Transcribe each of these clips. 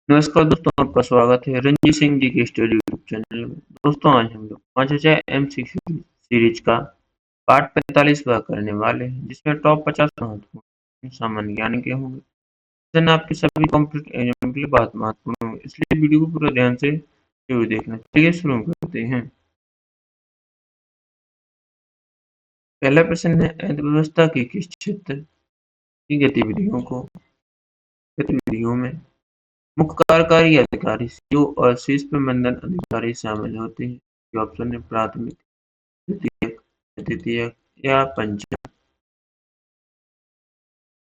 नमस्कार दोस्तों, आपका स्वागत है रंजीत सिंह जी के स्टडी यूट्यूब चैनल में। दोस्तों, आज हम लोग 5,000 सीरीज का पार्ट 45 वह करने वाले हैं, जिसमें टॉप 50 महत्वपूर्ण सामान्य ज्ञान के होंगे। वजन आपके सभी कॉम्पिटिटिव एग्जाम के लिए बहुत महत्वपूर्ण होंगे, इसलिए वीडियो को पूरा ध्यान से जरूर देखना। चलिए शुरू करते हैं। पहला प्रश्न है, अर्थव्यवस्था के किस क्षेत्र की गतिविधियों में मुख्य कार्यकारी अधिकारी सीईओ और शीर्ष प्रबंधन अधिकारी शामिल होते हैं। ये ऑप्शन है प्राथमिक, द्वितीयक, तृतीयक या पंचम।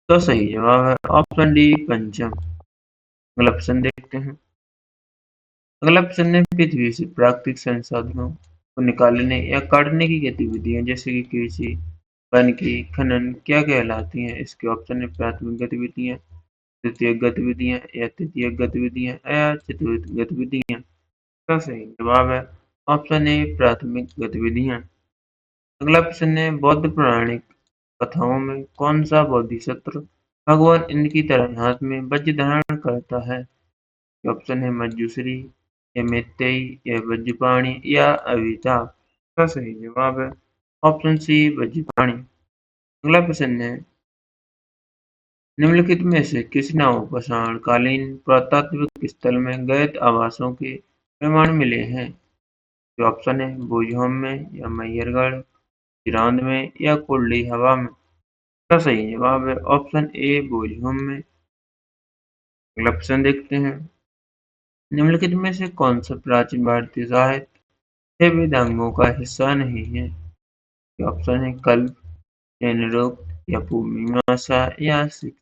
तो सही जवाब है ऑप्शन डी पंचम। अगला प्रश्न देखते हैं। अगला प्रश्न है, पृथ्वी से प्राकृतिक संसाधनों को निकालने या काटने की गतिविधियां जैसे कि कृषि, वन की खनन क्या कहलाती हैं? इसके ऑप्शन है प्राथमिक गतिविधियां, द्वितीयक गतिविधियां या तृतीयक गतिविधियां या चतुर्थ गतिविधियां। तो सही जवाब है ऑप्शन ए प्राथमिक गतिविधियां। अगला प्रश्न है, बौद्ध पौराणिक कथाओं में कौन सा बोधिसत्व भगवान इंद्र की तरह हाथ में वज्र धारण करता है? ऑप्शन है मंजूश्री या मैत्रेयी या वज्रपाणि या अभिताभ। इसका सही जवाब है ऑप्शन सी वज्रपाणि। अगला प्रश्न है, निम्नलिखित में से किस नवपाषाण कालीन पुरातात्विक स्थल में गैत आवासों के प्रमाण मिले हैं? जो ऑप्शन है भुजहोम में या मैहरगढ़, गिरांद में या कुंडली हवा में। इसका सही जवाब है ऑप्शन ए भुजहोम में। अगला प्रश्न देखते हैं। निम्नलिखित में से कौन सा प्राचीन भारतीय साहित्य 6 वेदांगों का हिस्सा नहीं है? ऑप्शन है कल्प या निरुक्त या पूर्व मीमांसा या शिक्षा।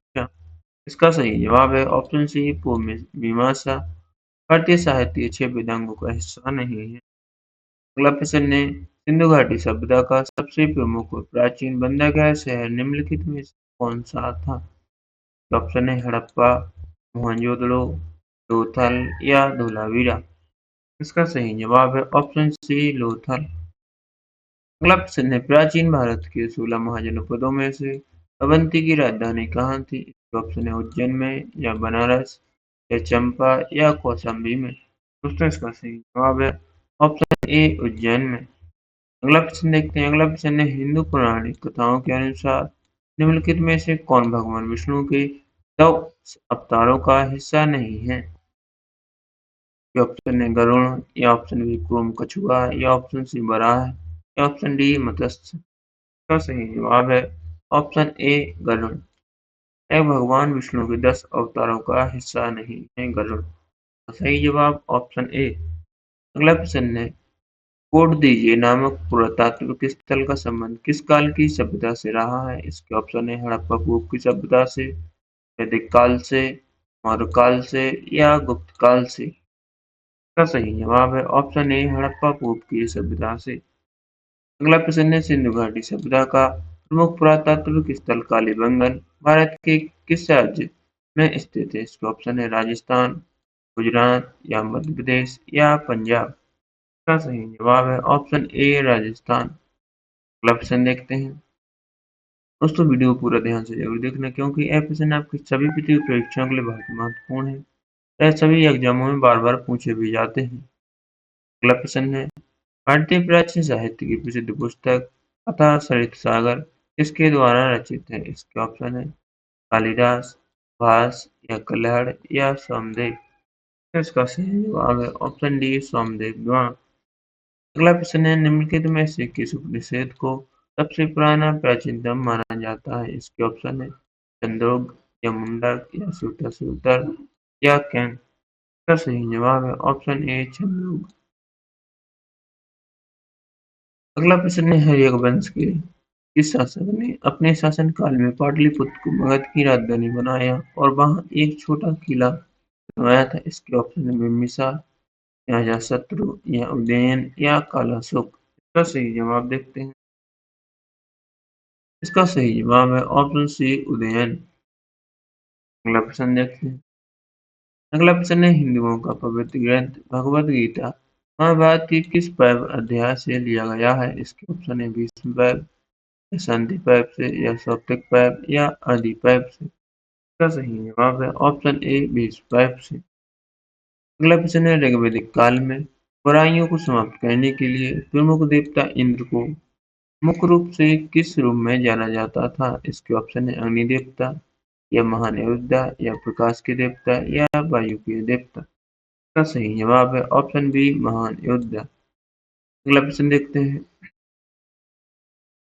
इसका सही जवाब है ऑप्शन सी पूर्व मीमांसा। भारतीय साहित्य के 6 वेदांगों का हिस्सा नहीं है। अगला प्रश्न है, सिंधु घाटी सभ्यता का सबसे प्रमुख और प्राचीन बंदरगाह शहर निम्नलिखित में से कौन सा था? ऑप्शन है हड़प्पा, मोहनजोदड़ो, लोथल या धोलावीरा। इसका सही जवाब है ऑप्शन सी लोथल। अगला प्रश्न है, प्राचीन भारत के 16 महाजनपदों में से अवंती की राजधानी कहाँ थी? इसके ऑप्शन है उज्जैन में या बनारस या चंपा या कौशाम्बी में। दोस्तों, इसका सही जवाब है ऑप्शन ए उज्जैन में। अगला प्रश्न देखते हैं। अगला प्रश्न है, हिंदू पौराणिक कथाओं के अनुसार निम्नलिखित में से कौन भगवान विष्णु के 9 अवतारों का हिस्सा नहीं है? ऑप्शन है गरुड़ या ऑप्शन बी कूर्म कछुआ या ऑप्शन सी वराह या ऑप्शन डी मत्स्य। इसका सही जवाब है ऑप्शन ए गरुड़। यह भगवान विष्णु के 10 अवतारों का हिस्सा नहीं है गरुड़। तो सही जवाब ऑप्शन ए। अगला प्रश्न है, कोड दीजिए नामक पुरातात्विक स्थल का संबंध किस काल की सभ्यता से रहा है? इसके ऑप्शन है हड़प्पा पूर्व की सभ्यता से, वैदिक काल से, मौर्य काल से या गुप्त काल से। इसका सही जवाब है ऑप्शन ए हड़प्पा पूर्व की सभ्यता से। अगला प्रश्न है, सिंधु घाटी सभ्यता का प्रमुख पुरातात्विक स्थल कालीबंगन भारत के किस राज्य में स्थित है? इसके ऑप्शन है राजस्थान, गुजरात या मध्य प्रदेश या पंजाब। इसका सही जवाब है ऑप्शन ए राजस्थान। अगला प्रश्न देखते हैं। दोस्तों, वीडियो को पूरा ध्यान से जरूर देखना, क्योंकि यह प्रश्न आपकी सभी प्रतियोगी परीक्षाओं के लिए बहुत महत्वपूर्ण है। यह सभी एग्जामों में बार बार पूछे भी जाते हैं। अगला प्रश्न है, भारतीय प्राचीन साहित्य की प्रसिद्ध पुस्तक अथाह सरित सागर किसके द्वारा रचित है? इसके ऑप्शन है कालिदास, भास या कल्हड़ या सोमदेव। तो इसका सही जवाब है ऑप्शन डी सोमदेव द्वारा। अगला प्रश्न है, निम्नलिखित में से किस उपनिषद को सबसे पुराना प्राचीनतम माना जाता है? इसके ऑप्शन है छंदोग या मुंडक या सूत्र सूत्र या कैन। इसका सही जवाब है ऑप्शन ए छंदोग। अगला प्रश्न है, हर्यवंश के किस शासक ने अपने शासनकाल में पाटलिपुत्र को मगध की राजधानी बनाया और वहां एक छोटा किला बनवाया था? इसके ऑप्शन है बिम्बिसार या अजातशत्रु या उदयन या कालाशोक। इसका सही जवाब देखते हैं। इसका सही जवाब है ऑप्शन सी उदयन। अगला प्रश्न देखते हैं। अगला प्रश्न है, हिंदुओं का पवित्र ग्रंथ भगवद गीता महाभारत के किस पर्व अध्याय से लिया गया है? इसके ऑप्शन है भीष्म पर्व या शांति पर्व से या सौप्तिक पर्व या आदि पर्व से। इसका सही जवाब है ऑप्शन ए भीष्म पर्व से। अगला प्रश्न है ऋग्वैदिक काल में बुराइयों को समाप्त करने के लिए प्रमुख देवता इंद्र को मुख्य रूप से किस रूप में जाना जाता था? इसके ऑप्शन है अग्नि देवता या महान योद्धा या प्रकाश के देवता या वायु के देवता। इसका सही जवाब है ऑप्शन बी महान योद्धा। अगला प्रश्न देखते हैं।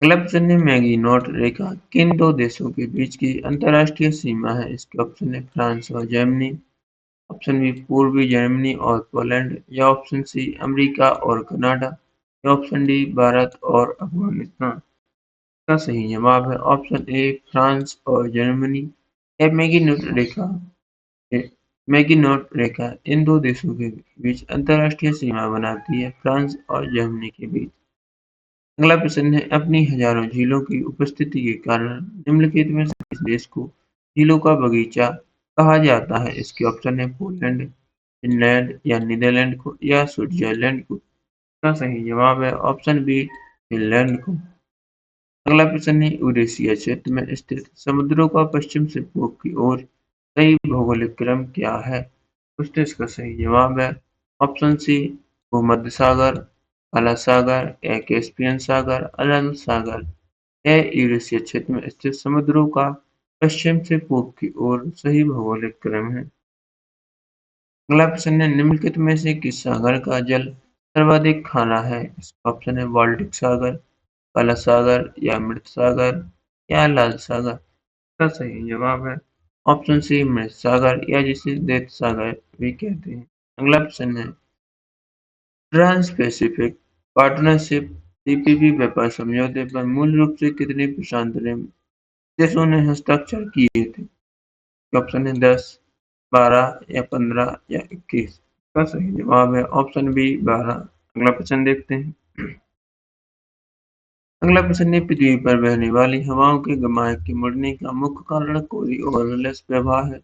अगला प्रश्न है मैगिनोट रेखा किन दो देशों के बीच की अंतर्राष्ट्रीय सीमा है? इसके ऑप्शन है फ्रांस और जर्मनी, ऑप्शन बी पूर्वी जर्मनी और पोलैंड या ऑप्शन सी अमेरिका और कनाडा या ऑप्शन डी भारत और अफगानिस्तान। इसका सही जवाब है ऑप्शन ए फ्रांस और जर्मनी। यह मैगिनोट रेखा इन दो देशों के बीच अंतर्राष्ट्रीय सीमा बनाती है, फ्रांस और जर्मनी के बीच। अगला प्रश्न है अपनी हजारों झीलों की उपस्थिति के कारण निम्नलिखित में से किस देश को झीलों का बगीचा कहा जाता है? इसके ऑप्शन है पोलैंड, फिनलैंड या नीदरलैंड को या स्विट्जरलैंड को। इसका सही जवाब है ऑप्शन बी फिनलैंड को। अगला प्रश्न है यूरेशिया क्षेत्र में स्थित समुद्रों का पश्चिम से पूर्व की ओर सही भौगोलिक क्रम क्या है? दोस्तों इसका सही जवाब है ऑप्शन सी भूमध्य सागर, काला सागर या कैस्पियन सागर, अरब सागर। यह यूरेशिया क्षेत्र में स्थित समुद्रों का पश्चिम से पूर्व की ओर सही भौगोलिक क्रम है। अगला प्रश्न है निम्नलिखित में से किस सागर का जल सर्वाधिक खारा है? इसका ऑप्शन है बाल्टिक सागर, काला सागर या मृत सागर या लाल सागर। इसका सही जवाब है ऑप्शन सी मृत सागर या जिसे दैत्य सागर भी कहते हैं। अगला प्रश्न है ट्रांस पैसिफिक पार्टनरशिप टीपीपी व्यापार समझौते पर मूल रूप से कितने प्रशांत देशों ने हस्ताक्षर किए थे? ऑप्शन है 10, 12 या 15 या 21। इसका सही जवाब है ऑप्शन बी 12। अगला प्रश्न देखते हैं। अगला प्रश्न है पृथ्वी पर बहने वाली हवाओं के गमाए के मुड़ने का मुख्य कारण कोरियोलिस प्रवाह है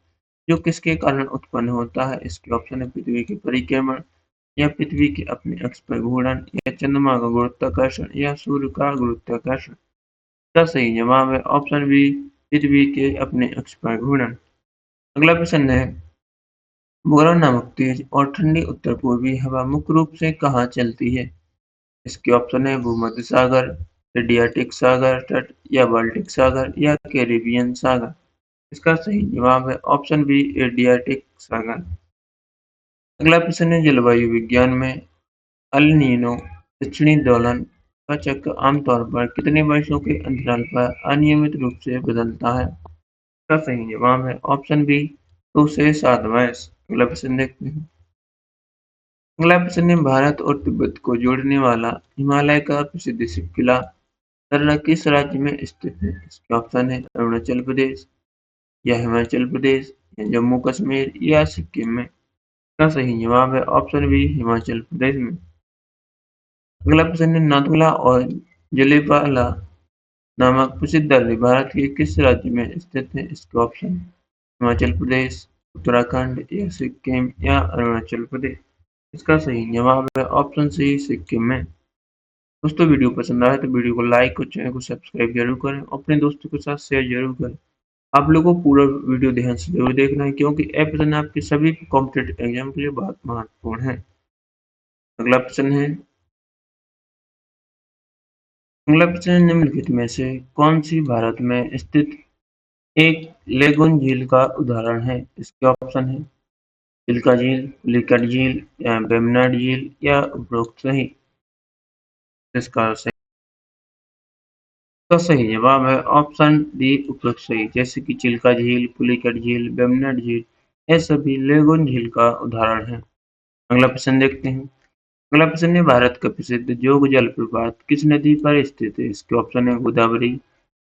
जो किसके कारण उत्पन्न होता है? इसके ऑप्शन है पृथ्वी के परिक्रमण या पृथ्वी के अपने अक्ष पर घूर्णन या चंद्रमा का गुरुत्वाकर्षण या सूर्य का गुरुत्वाकर्षण। इसका सही जवाब है ऑप्शन बी पृथ्वी के अपने अक्ष पर घूर्णन। अगला प्रश्न है बोरा नामक तेज और ठंडी उत्तर पूर्वी हवा मुख्य रूप से कहाँ चलती है? इसके ऑप्शन है भूमध्य सागर, एड्रियाटिक सागर तट या बाल्टिक सागर या कैरिबियन सागर। इसका सही जवाब है ऑप्शन बी एड्रियाटिक सागर। अगला प्रश्न है जलवायु विज्ञान में अल नीनो दक्षिणी दोलन का चक्र आमतौर पर कितने वर्षों के अंतराल पर अनियमित रूप से बदलता है? इसका सही जवाब है ऑप्शन बी 2 से 7 वर्ष। अगला प्रश्न देखते हैं। अगला प्रश्न है भारत और तिब्बत को जोड़ने वाला हिमालय का प्रसिद्ध शिव दर्रा किस राज्य में स्थित है? इसके ऑप्शन है अरुणाचल प्रदेश या हिमाचल प्रदेश या जम्मू कश्मीर या सिक्किम में। इसका सही जवाब है ऑप्शन बी हिमाचल प्रदेश में। अगला प्रश्न है नाथुला और जलियावाला नामक प्रसिद्ध दर्रे भारत के किस राज्य में स्थित है? इसके ऑप्शन हिमाचल प्रदेश, उत्तराखंड या सिक्किम या अरुणाचल प्रदेश। इसका सही जवाब है ऑप्शन सी सिक्किम में। दोस्तों वीडियो पसंद आए तो वीडियो को लाइक और चैनल को सब्सक्राइब जरूर करें, अपने दोस्तों के साथ शेयर जरूर करें। आप लोगों को पूरा वीडियो ध्यान से जरूर देखना है क्योंकि यह प्रश्न आपके सभी कॉम्पिटेटिव एग्जाम के लिए बहुत महत्वपूर्ण है। अगला प्रश्न है निम्नलिखित में से कौन सी भारत में स्थित एक लेगून झील का उदाहरण है? इसके ऑप्शन है चिल्का झील, पुलिकट झील या वेम्बनाड झील या उपरोक्त सही। इसका सही जवाब है ऑप्शन डी उपरोक्त सही। जैसे कि चिल्का झील, पुलिकट झील, वेम्बनाड झील ये सभी लेगून झील का उदाहरण है। अगला प्रश्न देखते हैं। अगला प्रश्न है भारत का प्रसिद्ध जोग जलप्रपात किस नदी पर स्थित है? इसके ऑप्शन है गोदावरी,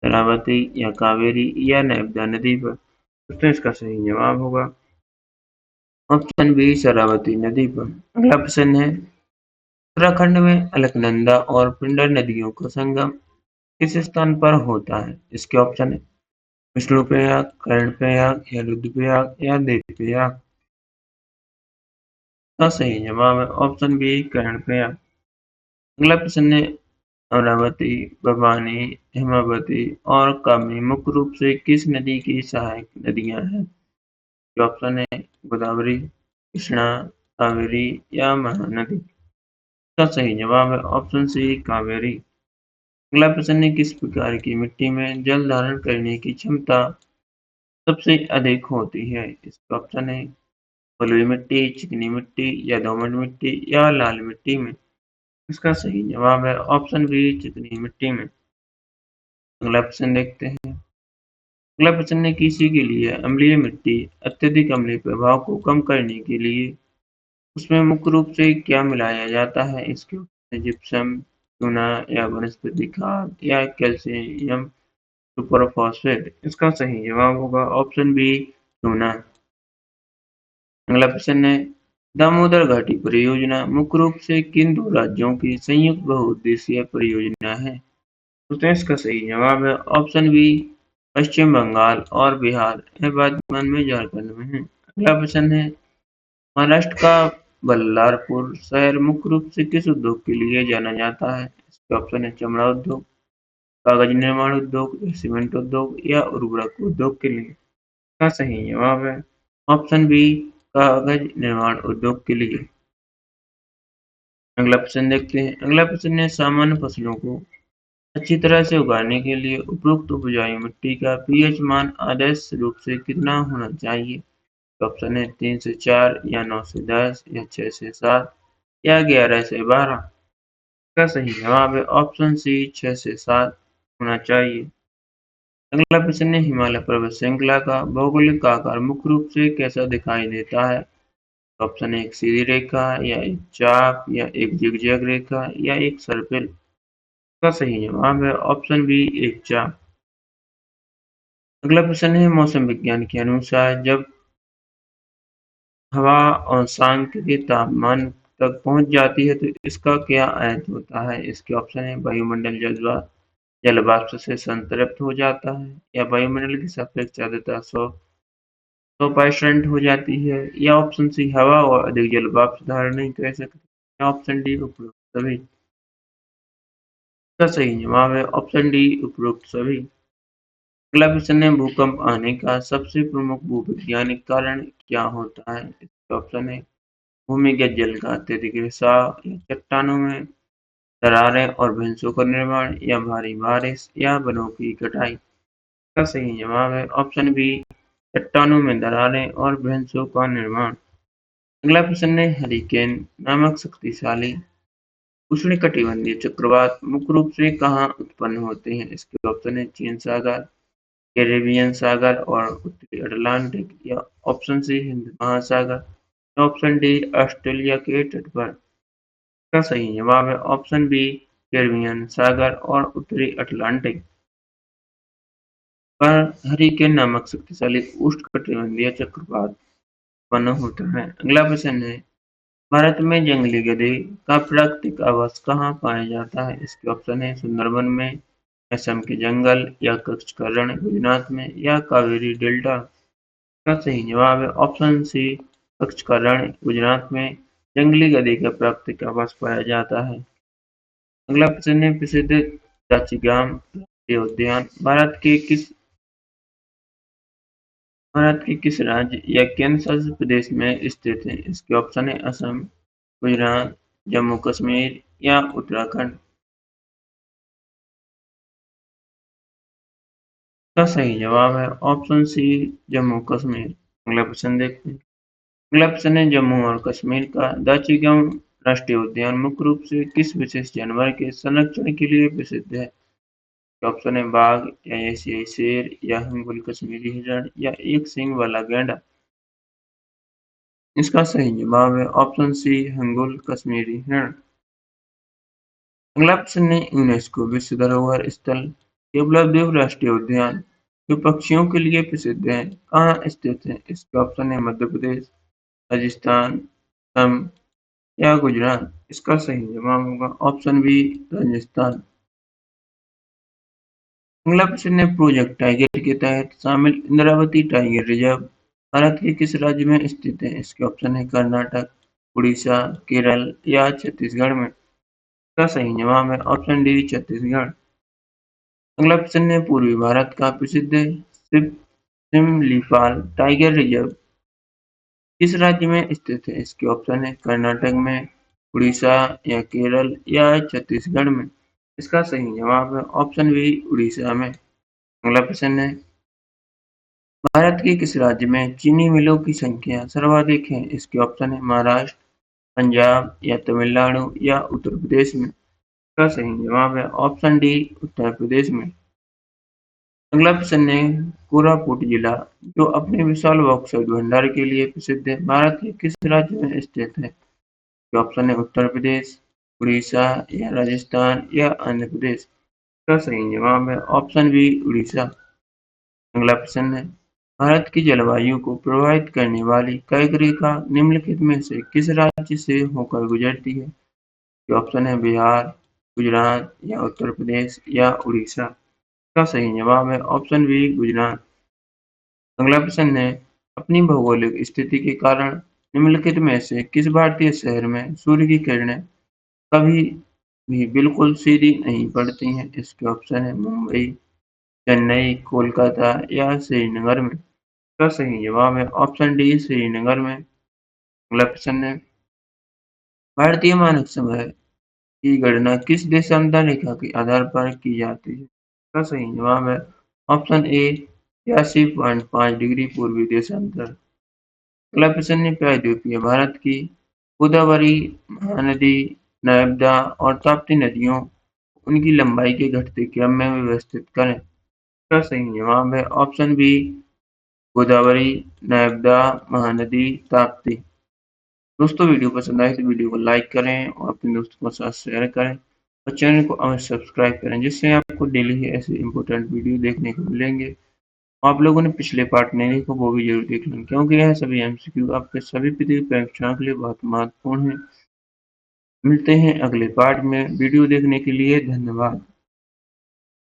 शरावती या कावेरी या नर्मदा नदी पर। दोस्तों इसका सही जवाब होगा ऑप्शन बी शरावती नदी पर। अगला प्रश्न है उत्तराखंड में अलकनंदा और पिंडर नदियों का संगम किस स्थान पर होता है? इसके ऑप्शन है विष्णुप्रयाग, कर्णप्रयाग या रुद्रप्रयाग या देवप्रयाग। का सही जवाब है ऑप्शन बी कर्णप्रयाग। अगला प्रश्न है अमरावती, भवानी, हेमावती और कामनी मुख्य रूप से किस नदी की सहायक नदियां हैं? ऑप्शन है गोदावरी, कृष्णा, कावेरी या महानदी? इसका सही जवाब है ऑप्शन सी कावेरी। अगला प्रश्न है, किस प्रकार की मिट्टी में जल धारण करने की क्षमता सबसे अधिक होती है? इसका ऑप्शन है बलुई मिट्टी, चिकनी मिट्टी या दोमट मिट्टी या लाल मिट्टी में। इसका सही जवाब है ऑप्शन बी चिकनी मिट्टी में। अगला प्रश्न देखते हैं। अगला प्रश्न है, किसी के लिए अम्लीय मिट्टी अत्यधिक अम्लीय प्रभाव को कम करने के लिए उसमें मुख्य रूप से क्या मिलाया जाता है? इसके ऑप्शन है जिप्सम, चूना या वनस्पति खाद या कैल्शियम सुपरफॉस्फेट। इसका सही जवाब होगा ऑप्शन बी चूना। अगला प्रश्न है, दामोदर घाटी परियोजना मुख्य रूप से किन दो राज्यों की संयुक्त बहुउद्देशीय परियोजना है? तो इसका सही जवाब है ऑप्शन बी पश्चिम बंगाल और बिहार, यह वर्तमान में झारखंड में है। अगला प्रश्न है, महाराष्ट्र का बल्लारपुर शहर मुख्य रूप से किस उद्योग के लिए जाना जाता है? इसके ऑप्शन है चमड़ा उद्योग, कागज निर्माण उद्योग, सीमेंट उद्योग या उर्वरक उद्योग के लिए। इसका सही जवाब है ऑप्शन बी कागज निर्माण उद्योग के लिए। अगला प्रश्न देखते हैं। अगला प्रश्न है, सामान्य फसलों को अच्छी तरह से उगाने के लिए उपयुक्त उपजाऊ मिट्टी का पीएच मान आदर्श रूप से कितना होना चाहिए? ऑप्शन है 3 से 4 या 9 से 10 या 6 से 7 या 11 से 12। इसका सही जवाब है ऑप्शन सी 6 से 7 होना चाहिए। अगला प्रश्न है, हिमालय पर्वत श्रृंखला का भौगोलिक आकार मुख्य रूप से कैसा दिखाई देता है? ऑप्शन है एक सीधी रेखा या एक चाप या एक जिगजैग रेखा या एक सर्पिल। इसका सही जवाब है ऑप्शन बी एक चाप। अगला प्रश्न है, मौसम विज्ञान के अनुसार जब हवा अक्षांश के तापमान तक पहुंच जाती है तो इसका क्या अर्थ होता है? इसके ऑप्शन है वायुमंडल जल वाष्प से संतृप्त हो जाता है या वायुमंडल की सापेक्ष आर्द्रता 100% हो जाती है या ऑप्शन सी हवा और अधिक जल वाष्प धारण नहीं कर सकती या ऑप्शन डी उपरोक्त सभी। इसका सही जवाब है ऑप्शन डी उपरोक्त सभी। अगला प्रश्न है, भूकंप आने का सबसे प्रमुख भूवैज्ञानिक कारण क्या होता है? इसके ऑप्शन है भूमिगत जल का अत्यधिक रिसाव या चट्टानों में दरारें और भैंसों का निर्माण या भारी बारिश या वनों की कटाई। इसका सही जवाब है ऑप्शन बी चट्टानों में दरारें और भैंसों का निर्माण। अगला प्रश्न है, हरिकेन नामक शक्तिशाली उष्णकटिबंधीय चक्रवात मुख्य रूप से कहाँ उत्पन्न होते हैं? इसके ऑप्शन है चीन सागर, कैरेबियन सागर और उत्तरी अटलांटिक या ऑप्शन सी हिंद महासागर, ऑप्शन डी ऑस्ट्रेलिया के तट पर। इसका सही जवाब है ऑप्शन बी कैरेबियन सागर और उत्तरी अटलांटिक पर हरिकेन नामक शक्तिशाली उष्णकटिबंधीय चक्रवात उत्पन्न होता है। अगला प्रश्न है, भारत में जंगली गधे का प्राकृतिक आवास कहाँ पाया जाता है? इसके ऑप्शन है सुंदरबन में, असम के जंगल या कच्छ का रण गुजरात में या कावेरी डेल्टा। का सही जवाब है ऑप्शन सी कच्छ का रण गुजरात में जंगली गधे का प्राकृतिक आवास पाया जाता है। अगला प्रश्न है, प्रसिद्ध दाचिगाम राष्ट्रीय उद्यान भारत के किस राज्य या केंद्र शासित प्रदेश में स्थित है? इसके ऑप्शन है असम, गुजरात, जम्मू कश्मीर या उत्तराखंड। का सही जवाब है ऑप्शन सी जम्मू कश्मीर। अगला प्रश्न देखते हैं। अगला प्रश्न है, जम्मू और कश्मीर का दाचिगम राष्ट्रीय उद्यान मुख्य रूप से किस विशेष जानवर के संरक्षण के लिए प्रसिद्ध है? ऑप्शन है बाघ या एशियाई शेर या हिंगोल कश्मीरी हिरण या एक सींग वाला गैंडा। इसका सही जवाब है ऑप्शन सी हिंगोल कश्मीरी हिरण। अगला प्रश्न है, यूनेस्को विश्व धरोहर स्थल केवलादेव राष्ट्रीय उद्यान जो पक्षियों के लिए प्रसिद्ध है कहाँ स्थित है? इसके ऑप्शन है मध्य प्रदेश, राजस्थान, असम या गुजरात। इसका सही जवाब होगा ऑप्शन बी राजस्थान। अगला प्रश्न है, प्रोजेक्ट टाइगर के तहत शामिल इंद्रावती टाइगर रिजर्व भारत के किस राज्य में स्थित है? इसके ऑप्शन है कर्नाटक, उड़ीसा, केरल या छत्तीसगढ़ में। इसका सही जवाब है ऑप्शन डी छत्तीसगढ़। अगला प्रश्न है, पूर्वी भारत का प्रसिद्ध सिमलीपाल टाइगर रिजर्व किस राज्य में स्थित है? इसके ऑप्शन है कर्नाटक में, उड़ीसा या केरल या छत्तीसगढ़ में। इसका सही जवाब है ऑप्शन बी उड़ीसा में। अगला प्रश्न है भारत के किस राज्य में चीनी मिलों की संख्या सर्वाधिक है? इसके ऑप्शन है महाराष्ट्र, पंजाब या तमिलनाडु या उत्तर प्रदेश में। इसका सही जवाब है ऑप्शन डी उत्तर प्रदेश में। अगला प्रश्न है कोरापुट जिला जो अपने विशाल बॉक्साइट भंडार के लिए प्रसिद्ध है भारत के किस राज्य में स्थित है? ये ऑप्शन है उत्तर प्रदेश, उड़ीसा या राजस्थान या आंध्र प्रदेश। इसका सही जवाब है ऑप्शन बी उड़ीसा। अगला प्रश्न है भारत की जलवायु को प्रभावित करने वाली कर्क रेखा निम्नलिखित में से किस राज्य से होकर गुजरती है? ये ऑप्शन है बिहार, गुजरात या उत्तर प्रदेश या उड़ीसा। इसका सही जवाब है ऑप्शन बी गुजरात। अगला प्रश्न है अपनी भौगोलिक स्थिति के कारण निम्नलिखित में से किस भारतीय शहर में सूर्य की किरणें कभी भी बिल्कुल सीधी नहीं पड़ती हैं? इसके ऑप्शन है मुंबई, चेन्नई, कोलकाता या श्रीनगर में। इसका सही जवाब है ऑप्शन डी श्रीनगर में। अगला प्रश्न है भारतीय मानक समय की गणना किस देशांतर रेखा के आधार पर की जाती है? इसका सही जवाब है ऑप्शन ए 83.5 डिग्री पूर्वी देशांतर। अगला प्रश्न है प्रायद्वीपीय भारत की गोदावरी, महानदी, नर्मदा और ताप्ती नदियों उनकी लंबाई के घटते क्रम में व्यवस्थित करें। इसका सही जवाब है ऑप्शन बी गोदावरी, नर्मदा, महानदी, ताप्ती। दोस्तों वीडियो पसंद आए तो वीडियो को लाइक करें और अपने दोस्तों के साथ शेयर करें और चैनल को अवश्य सब्सक्राइब करें जिससे आपको डेली ही ऐसे इंपॉर्टेंट वीडियो देखने को मिलेंगे। आप लोगों ने पिछले पार्ट नहीं देखा वो भी जरूर देख लें क्योंकि यह सभी एमसीक्यू आपके सभी परीक्षाओं के लिए बहुत महत्वपूर्ण है। मिलते हैं अगले पार्ट में। वीडियो देखने के लिए धन्यवाद।